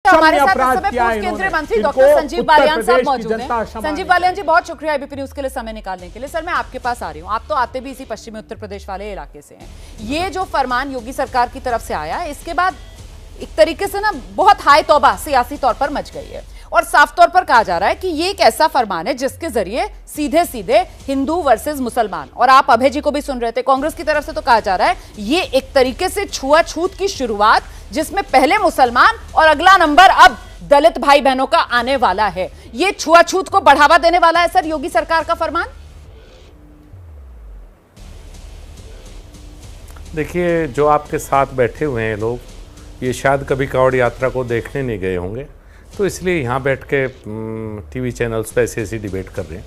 हमारे साथ इस समय पूर्व केंद्रीय मंत्री डॉक्टर संजीव बालियान साहब मौजूद हैं। संजीव बालियान जी, बहुत शुक्रिया एबीपी न्यूज के लिए समय निकालने के लिए। सर, मैं आपके पास आ रही हूँ, आप तो आते भी इसी पश्चिमी उत्तर प्रदेश वाले इलाके से हैं। ये जो फरमान योगी सरकार की तरफ से आया, इसके बाद एक तरीके से ना बहुत हाई तौबा सियासी तौर पर मच गई है और साफ तौर पर कहा जा रहा है कि ये एक ऐसा फरमान है जिसके जरिए सीधे सीधे हिंदू वर्सेस मुसलमान, और आप अभय जी को भी सुन रहे थे, कांग्रेस की तरफ से तो कहा जा रहा है ये एक तरीके से छुआछूत की शुरुआत, जिसमें पहले मुसलमान और अगला नंबर अब दलित भाई बहनों का आने वाला है। ये छुआछूत को बढ़ावा देने वाला है सर योगी सरकार का फरमान। देखिए, जो आपके साथ बैठे हुए हैं लोग, ये शायद कभी कावड़ यात्रा को देखने नहीं गए होंगे, तो इसलिए यहाँ बैठ के टीवी चैनल्स पे ऐसी डिबेट कर रहे हैं।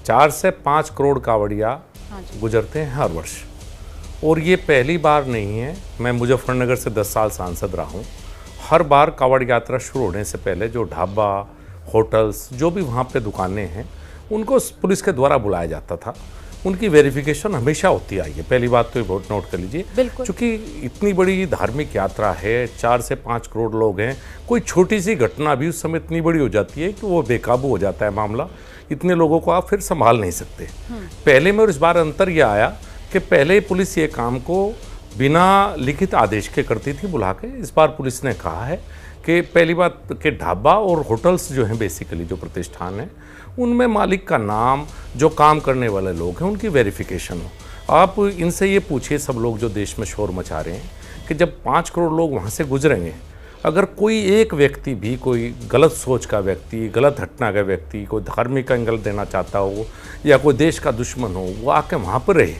4 से 5 करोड़ कावड़िया गुजरते हैं हर वर्ष, और ये पहली बार नहीं है। मैं मुजफ्फरनगर से 10 साल सांसद रहा हूँ। हर बार कावड़ यात्रा शुरू होने से पहले जो ढाबा, होटल्स, जो भी वहाँ पे दुकानें हैं, उनको पुलिस के द्वारा बुलाया जाता था। उनकी वेरिफिकेशन हमेशा होती आई है। पहली बात तो ये बहुत नोट कर लीजिए, क्योंकि इतनी बड़ी धार्मिक यात्रा है, 4 से 5 करोड़ लोग हैं, कोई छोटी सी घटना भी उस समय इतनी बड़ी हो जाती है कि वो बेकाबू हो जाता है मामला। इतने लोगों को आप फिर संभाल नहीं सकते। पहले में और इस बार अंतर यह आया कि पहले पुलिस ये काम को बिना लिखित आदेश के करती थी बुला के। इस बार पुलिस ने कहा है कि पहली बात कि ढाबा और होटल्स जो हैं, बेसिकली जो प्रतिष्ठान हैं, उनमें मालिक का नाम, जो काम करने वाले लोग हैं, उनकी वेरिफिकेशन हो। आप इनसे ये पूछिए, सब लोग जो देश में शोर मचा रहे हैं, कि जब 5 करोड़ लोग वहाँ से गुजरेंगे, अगर कोई एक व्यक्ति भी, कोई गलत सोच का व्यक्ति, गलत हटना का व्यक्ति, कोई धार्मिक एंगल देना चाहता हो या कोई देश का दुश्मन हो, वो आके वहाँ पर रहे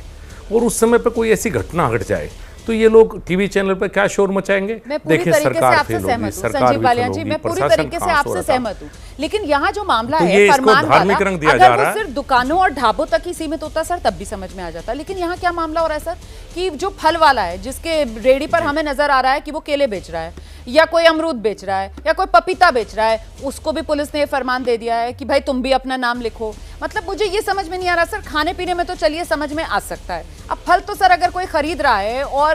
और उस समय पर कोई ऐसी घटना घट जाए, तो ये लोग टीवी चैनल पर क्या शोर मचाएंगे। देखिए, सरकार फेल होगी, संजीव बालियान जी, मैं पूरी तरीके से आपसे सहमत हूँ, लेकिन यहाँ जो मामला है फरमान वाला, अगर वो सिर्फ दुकानों और ढाबों तक ही सीमित होता सर, तब भी समझ में आ जाता। लेकिन यहाँ क्या मामला हो रहा है सर, कि जो फल वाला है, जिसके रेडी पर हमें नजर आ रहा है कि वो केले बेच रहा है, या कोई अमरूद बेच रहा है, या कोई पपीता बेच रहा है, उसको भी पुलिस ने ये फरमान दे दिया है कि भाई तुम भी अपना नाम लिखो। मतलब मुझे ये समझ में नहीं आ रहा सर। खाने पीने में तो चलिए समझ में आ सकता है, अब फल तो सर अगर कोई खरीद रहा है और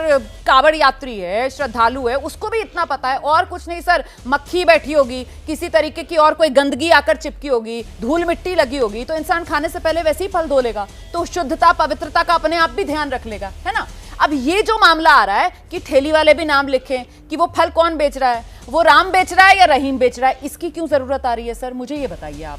कावड़ यात्री है, श्रद्धालु है, उसको भी इतना पता है। और कुछ नहीं सर, मक्खी बैठी होगी, किसी तरीके की और कोई गंदगी आकर चिपकी होगी, धूल मिट्टी लगी होगी, तो इंसान खाने से पहले वैसे ही फल धो लेगा, तो शुद्धता पवित्रता का अपने आप भी ध्यान रख लेगा, है ना। अब ये जो मामला आ रहा है कि ठेली वाले भी नाम लिखें कि वो फल कौन बेच रहा है, वो राम बेच रहा है या रहीम बेच रहा है, इसकी क्यों जरूरत आ रही है सर, मुझे ये बताइए आप।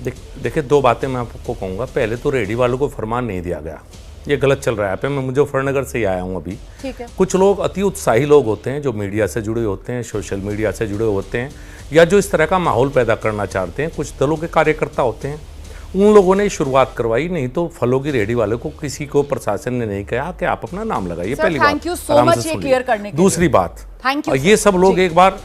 देखिए, 2 बातें मैं आपको कहूँगा। पहले तो रेडी वालों को फरमान नहीं दिया गया, ये गलत चल रहा है। पे मैं मुजफ्फरनगर से ही आया हूँ अभी। ठीक है। कुछ लोग अति उत्साही लोग होते हैं, जो मीडिया से जुड़े होते हैं, सोशल मीडिया से जुड़े होते हैं, या जो इस तरह का माहौल पैदा करना चाहते हैं, कुछ दलों के कार्यकर्ता होते हैं, उन लोगों ने शुरुआत करवाई। नहीं तो फलों की रेडी वाले को किसी को प्रशासन ने नहीं कहा कि आप अपना नाम लगाइए। पहली बात, थैंक यू सो मच ये क्लियर करने के लिए। दूसरी बात, थैंक यू, ये सब लोग एक बार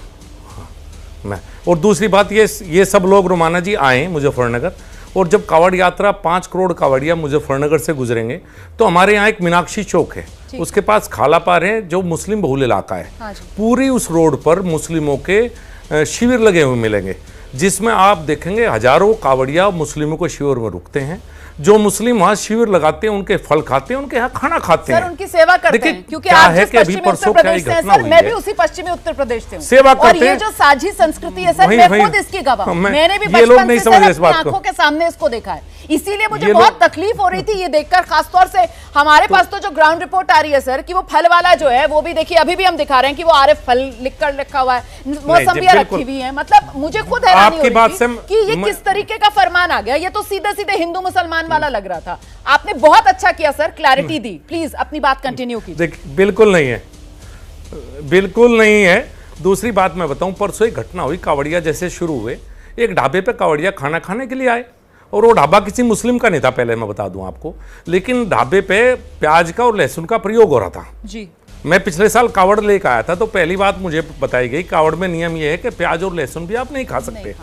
मैं, और दूसरी बात, ये सब लोग रोमाना जी आए मुजफ्फरनगर, और जब कावड़ यात्रा 5 करोड़ कावड़िया मुजफ्फरनगर से गुजरेंगे, तो हमारे यहाँ एक मीनाक्षी चौक है, उसके पास खालापार है, जो मुस्लिम बहुल इलाका है। पूरी उस रोड पर मुस्लिमों के शिविर लगे हुए मिलेंगे, जिसमें आप देखेंगे हजारों कावड़िया मुस्लिमों को शिविर में रुकते हैं। जो मुस्लिम वहाँ शिविर लगाते हैं, उनके फल खाते हैं, उनके यहाँ खाना खाते हैं, सर उनकी सेवा करते हैं। क्योंकि आप जिस पश्चिमी उत्तर प्रदेश से हैं सर, मैं भी उसी पश्चिमी उत्तर प्रदेश से हूँ, सेवा करते हैं। और ये जो साझी संस्कृति है सर, मैं खुद इसकी गवाह, मैंने भी बचपन से सर अपनी आंखों के सामने इसको देखा है। इसीलिए मुझे बहुत तकलीफ हो रही थी ये देखकर, खासतौर से हमारे पास तो जो ग्राउंड रिपोर्ट आ रही है सर, कि वो फल वाला जो है, वो भी देखिए अभी भी हम दिखा रहे हैं कि वो आरएफ फल लिखकर रखा हुआ है, मौसम्बियां रखी हुई है। मतलब मुझे खुद हैरानी हो रही थी कि ये किस तरीके का फरमान आ गया। ये तो सीधे सीधे हिंदू मुसलमान वाला लग रहा था। आपने बहुत अच्छा किया सर, क्लैरिटी दी। प्लीज अपनी बात कंटिन्यू कीजिए। बिल्कुल नहीं है, बिल्कुल नहीं है। दूसरी बात मैं बताऊं, परसों एक घटना हुई, कावड़िया जैसे शुरू हुए, एक ढाबे पे कावड़िया खाना खाने के लिए आए, और वो ढाबा किसी मुस्लिम का नहीं था, पहले मैं बता दूं आपको, लेकिन ढाबे पे प्याज का और लहसुन का प्रयोग हो रहा था जी। मैं पिछले साल कावड़ लेकर आया था, तो पहली बात मुझे बताई गई, कावड़ में नियम यह है कि प्याज और लहसुन भी आप नहीं खा सकते।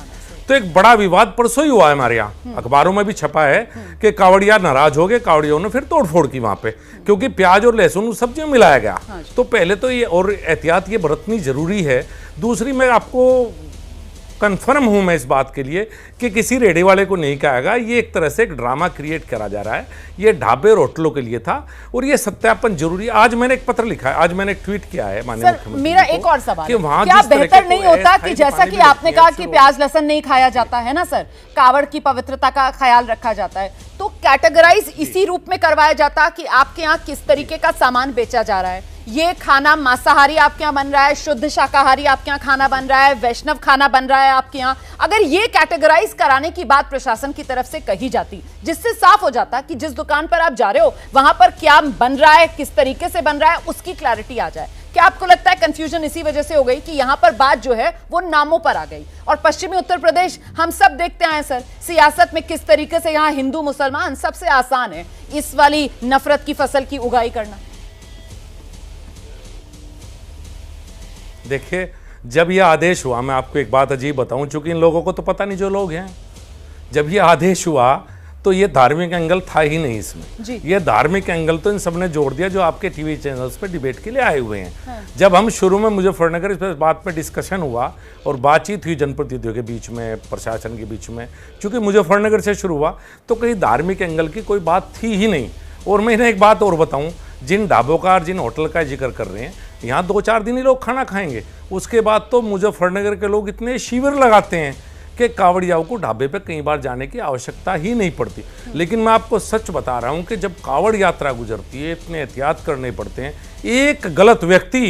तो एक बड़ा विवाद परसों ही हुआ है हमारे यहाँ, अखबारों में भी छपा है कि कावड़िया नाराज हो गए, कावड़ियों ने फिर तोड़फोड़ की वहां पे, क्योंकि प्याज और लहसुन सब्जियों में मिलाया गया। तो पहले तो ये और एहतियात ये बरतनी जरूरी है। दूसरी मैं आपको कंफर्म हूं मैं इस बात के लिए कि किसी रेडी वाले को नहीं कहेगा। ये एक तरह से एक ड्रामा क्रिएट करा जा रहा है। ये ढाबे और होटलों के लिए था और ये सत्यापन जरूरी। आज मैंने एक पत्र लिखा है, आज मैंने एक ट्वीट किया है माननीय मुख्यमंत्री। मेरा एक और सवाल है, क्या बेहतर नहीं होता कि जैसा कि आपने कहा कि प्याज लहसुन नहीं खाया जाता है ना सर, कावड़ की पवित्रता का ख्याल रखा जाता है, तो कैटेगराइज इसी रूप में करवाया जाता कि आपके यहाँ किस तरीके का सामान बेचा जा रहा है। ये खाना मांसाहारी आपके यहाँ बन रहा है, शुद्ध शाकाहारी आपके यहाँ खाना बन रहा है, वैष्णव खाना बन रहा है आपके यहाँ। अगर ये कैटेगराइज कराने की बात प्रशासन की तरफ से कही जाती, जिससे साफ हो जाता कि जिस दुकान पर आप जा रहे हो वहां पर क्या बन रहा है, किस तरीके से बन रहा है, उसकी क्लैरिटी आ जाए। क्या आपको लगता है कंफ्यूजन इसी वजह से हो गई कि यहां पर बात जो है वो नामों पर आ गई? और पश्चिमी उत्तर प्रदेश हम सब देखते आए सर, सियासत में किस तरीके से यहां हिंदू मुसलमान सबसे आसान है इस वाली नफरत की फसल की उगाई करना। देखिए, जब यह आदेश हुआ, मैं आपको एक बात अजीब बताऊं, चूंकि इन लोगों को तो पता नहीं जो लोग हैं, जब यह आदेश हुआ तो ये धार्मिक एंगल था ही नहीं इसमें। ये धार्मिक एंगल तो इन सबने जोड़ दिया जो आपके टीवी चैनल्स पे डिबेट के लिए आए हुए हैं। हाँ। जब हम शुरू में मुजफ्फरनगर इस बात पे डिस्कशन हुआ और बातचीत हुई जनप्रतिनिधियों के बीच में, प्रशासन के बीच में, चूंकि मुजफ्फरनगर से शुरू हुआ तो कहीं धार्मिक एंगल की कोई बात थी ही नहीं। और मैं इन्हें एक बात और बताऊँ, जिन ढाबों का और जिन होटल का जिक्र कर रहे हैं, यहाँ 2-4 दिन ही लोग खाना खाएंगे, उसके बाद तो मुजफ्फरनगर के लोग इतने शिविर लगाते हैं कि कावड़ियाओं को ढाबे पे कई बार जाने की आवश्यकता ही नहीं पड़ती। लेकिन मैं आपको सच बता रहा हूं कि जब कावड़ यात्रा गुजरती है, इतने एहतियात करने पड़ते हैं। एक गलत व्यक्ति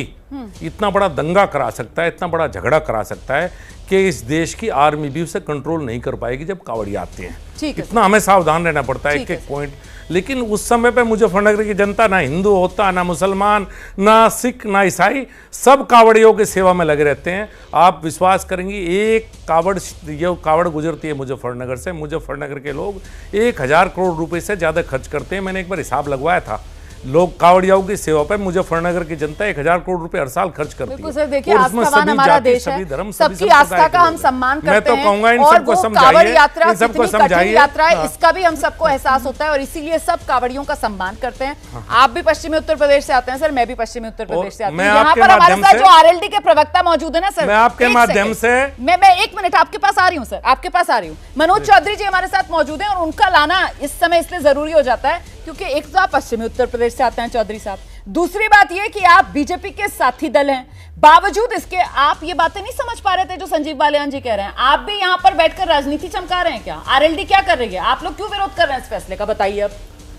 इतना बड़ा दंगा करा सकता है, इतना बड़ा झगड़ा करा सकता है कि इस देश की आर्मी भी उसे कंट्रोल नहीं कर पाएगी जब कावड़िया आते हैं। इतना हमें सावधान रहना पड़ता है, एक पॉइंट। लेकिन उस समय पे मुजफ्फरनगर की जनता ना हिंदू होता, ना मुसलमान, ना सिख, ना ईसाई, सब कावड़ियों की सेवा में लगे रहते हैं। आप विश्वास करेंगे, एक कावड़ गुजरती है मुजफ्फरनगर से, मुजफ्फरनगर के लोग 1000 करोड़ रुपए से ज़्यादा खर्च करते हैं। मैंने एक बार हिसाब लगवाया था, लोग कावड़ियाओं की सेवा पर मुजफ्फरनगर की जनता 1000 करोड़ रुपए हर साल खर्च करती है। सर देखिए, आस्थावान हमारा देश है, सबकी आस्था का हम सम्मान करते हैं। मैं तो कहूंगा इन सबको समझाइए, इन सबको समझाइए। यात्रा है, इसका भी हम सबको एहसास होता है और इसीलिए सब कावड़ियों का सम्मान करते हैं। आप भी पश्चिमी उत्तर प्रदेश से आते हैं सर, मैं भी पश्चिमी उत्तर प्रदेश से आती हूँ। यहाँ पर हमारे साथ जो आरएलडी के प्रवक्ता मौजूद है ना सर, मैं आपके माध्यम से मैं 1 मिनट आपके पास आ रही हूँ सर, आपके पास आ रही हूँ। मनोज चौधरी जी हमारे साथ मौजूद है और उनका लाना इस समय इसलिए जरूरी हो जाता है क्योंकि एक तो आप पश्चिमी उत्तर प्रदेश से आते हैं चौधरी साहब, दूसरी बात यह कि आप बीजेपी के साथी दल हैं। बावजूद इसके आप ये बातें नहीं समझ पा रहे थे जो संजीव बालियान जी कह रहे हैं। आप भी यहां पर बैठकर राजनीति चमका रहे हैं क्या? आरएलडी क्या कर रही है? आप लोग क्यों विरोध कर रहे हैं इस फैसले का, बताइए। अब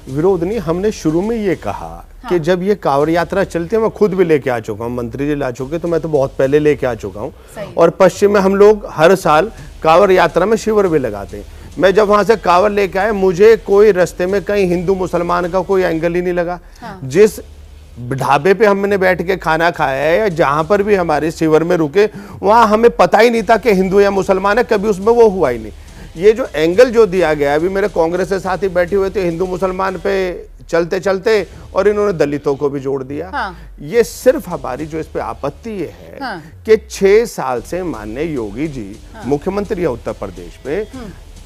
विरोध नहीं, हमने शुरू में ये कहा कि जब ये कांवड़ यात्रा चलती है, मैं खुद भी लेके आ चुका हूँ, मंत्री जी ला चुके, तो मैं तो बहुत पहले लेके आ चुका हूँ। और पश्चिम में हम लोग हर साल कांवड़ यात्रा में शिविर भी लगाते हैं। मैं जब वहां से कांवड़ लेके आया, मुझे कोई रास्ते में कहीं हिंदू मुसलमान का कोई एंगल ही नहीं लगा। जिस ढाबे पे हमने बैठ के खाना खाया है या जहां पर भी हमारे शिविर में रुके, वहां हमें पता ही नहीं था कि हिंदू या मुसलमान है, कभी उसमें वो हुआ ही नहीं। ये जो एंगल जो दिया गया, अभी मेरे कांग्रेस के साथी बैठे हुए थे हिंदू मुसलमान पे चलते चलते, और इन्होंने दलितों को भी जोड़ दिया। ये सिर्फ हमारी जो इस पे आपत्ति ये है कि 6 साल से माननीय योगी जी मुख्यमंत्री है उत्तर प्रदेश में,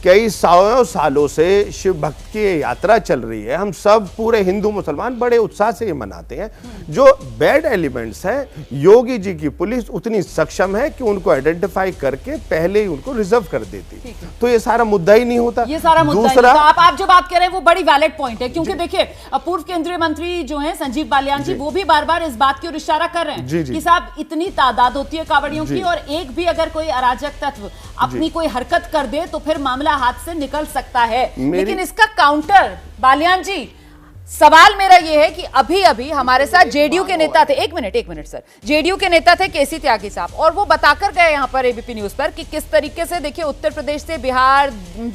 कई सालों से शिव भक्त की यात्रा चल रही है। हम सब पूरे हिंदू मुसलमान बड़े उत्साह से ये मनाते हैं। जो बैड एलिमेंट्स हैं, योगी जी की पुलिस उतनी सक्षम है कि उनको आइडेंटिफाई करके पहले ही उनको रिजर्व कर देती, तो ये सारा मुद्दा ही नहीं होता। ये सारा मुद्दा दूसरा आप जो बात कह रहे हैं वो बड़ी वैलिड पॉइंट है, क्योंकि देखिए पूर्व केंद्रीय मंत्री जो है संजीव बालियान जी, वो भी बार बार इस बात की ओर इशारा कर रहे हैं कि साहब इतनी तादाद होती है कावड़ियों की, और एक भी अगर कोई अराजक तत्व अपनी कोई हरकत कर दे तो फिर मामला हाथ से निकल सकता है। लेकिन इसका काउंटर, बालियान जी, सवाल मेरा यह है कि अभी अभी हमारे साथ जेडीयू के नेता थे, एक मिनट सर, जेडीयू के नेता थे केसी त्यागी साहब, और वो बताकर गए यहां पर एबीपी न्यूज पर कि किस तरीके से देखिए उत्तर प्रदेश से बिहार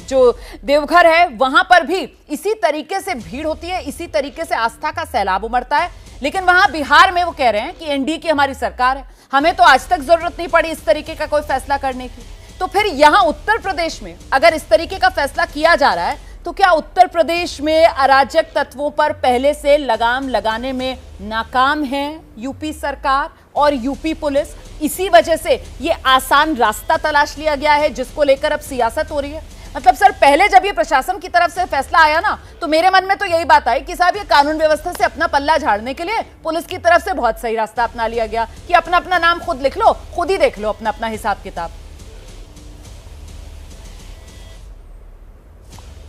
जो देवघर है वहां पर भी इसी तरीके से भीड़ होती है, इसी तरीके से आस्था का सैलाब उमड़ता है। लेकिन वहां बिहार में वो कह रहे हैं कि एनडीए की हमारी सरकार है, हमें तो आज तक जरूरत नहीं पड़ी इस तरीके का कोई फैसला करने की। तो फिर यहां उत्तर प्रदेश में अगर इस तरीके का फैसला किया जा रहा है, तो क्या उत्तर प्रदेश में अराजक तत्वों पर पहले से लगाम लगाने में नाकाम है यूपी सरकार और यूपी पुलिस? इसी वजह से ये आसान रास्ता तलाश लिया गया है जिसको लेकर अब सियासत हो रही है। मतलब सर, पहले जब ये प्रशासन की तरफ से फैसला आया ना, तो मेरे मन में तो यही बात आई कि साहब ये कानून व्यवस्था से अपना पल्ला झाड़ने के लिए पुलिस की तरफ से बहुत सही रास्ता अपना लिया गया कि अपना अपना नाम खुद लिख लो, खुद ही देख लो अपना अपना हिसाब किताब।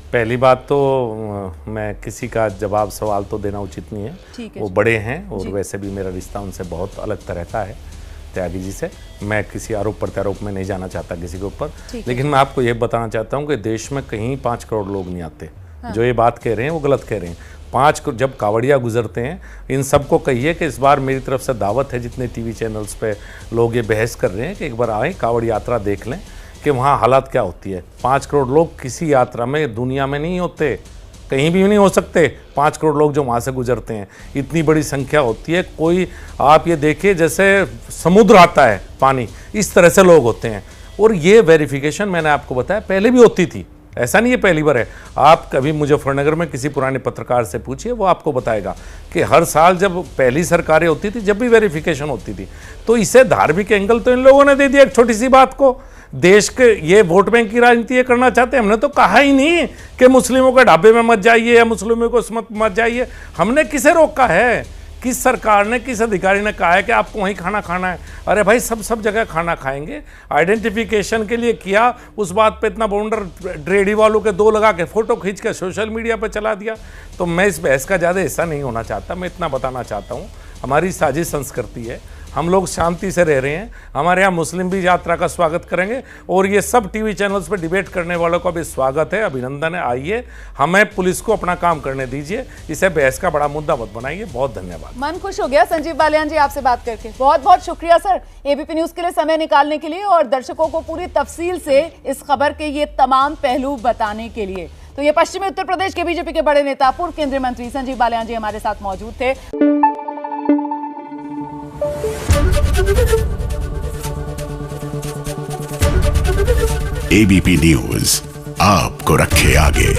पहली बात तो मैं किसी का जवाब सवाल तो देना उचित नहीं है, वो बड़े हैं और वैसे भी मेरा रिश्ता उनसे बहुत अलग तरह का है, त्यागी जी से। मैं किसी आरोप प्रत्यारोप में नहीं जाना चाहता किसी के ऊपर, लेकिन मैं आपको ये बताना चाहता हूँ कि देश में कहीं 5 करोड़ लोग नहीं आते। जो ये बात कह रहे हैं वो गलत कह रहे हैं। 5 जब कावड़िया गुजरते हैं, इन सबको कहिए कि इस बार मेरी तरफ से दावत है, जितने टीवी चैनल्स पे लोग ये बहस कर रहे हैं कि एक बार आए कावड़ यात्रा देख लें कि वहाँ हालात क्या होती है। 5 करोड़ लोग किसी यात्रा में दुनिया में नहीं होते, कहीं भी नहीं हो सकते। 5 करोड़ लोग जो वहाँ से गुजरते हैं, इतनी बड़ी संख्या होती है। कोई आप ये देखिए जैसे समुद्र आता है पानी, इस तरह से लोग होते हैं। और ये वेरिफिकेशन मैंने आपको बताया पहले भी होती थी, ऐसा नहीं है पहली बार है। आप कभी मुजफ्फरनगर में किसी पुराने पत्रकार से पूछिए, वो आपको बताएगा कि हर साल जब पहली सरकारें होती थी, जब भी वेरिफिकेशन होती थी, तो इसे धार्मिक एंगल तो इन लोगों ने दे दिया एक छोटी सी बात को। देश के ये वोट बैंक की राजनीति ये करना चाहते हैं। हमने तो कहा ही नहीं कि मुस्लिमों के ढाबे में मत जाइए या मुस्लिमों को मत जाइए। हमने किसे रोका है? किस सरकार ने, किस अधिकारी ने कहा है कि आपको वहीं खाना खाना है? अरे भाई सब जगह खाना खाएंगे। आइडेंटिफिकेशन के लिए किया, उस बात पे इतना बाउंडर ड्रेडी वालों के 2 लगा के फोटो खींच के सोशल मीडिया पे चला दिया। तो मैं इस बहस का ज़्यादा हिस्सा नहीं होना चाहता। मैं इतना बताना चाहता हूँ, हमारी साझी संस्कृति है, हम लोग शांति से रह रहे हैं। हमारे यहाँ मुस्लिम भी यात्रा का स्वागत करेंगे और ये सब टीवी चैनल्स पर डिबेट करने वालों का भी स्वागत है, अभिनंदन है। आइए, हमें पुलिस को अपना काम करने दीजिए, इसे बहस का बड़ा मुद्दा मत बनाइए। बहुत धन्यवाद। मन खुश हो गया संजीव बालियान जी आपसे बात करके। बहुत बहुत शुक्रिया सर, एबीपी न्यूज के लिए समय निकालने के लिए और दर्शकों को पूरी तफसील से इस खबर के ये तमाम पहलू बताने के लिए। तो ये पश्चिमी उत्तर प्रदेश के बीजेपी के बड़े नेता, पूर्व केंद्रीय मंत्री संजीव बालियान जी हमारे साथ मौजूद थे। एबीपी न्यूज आपको रखे आगे।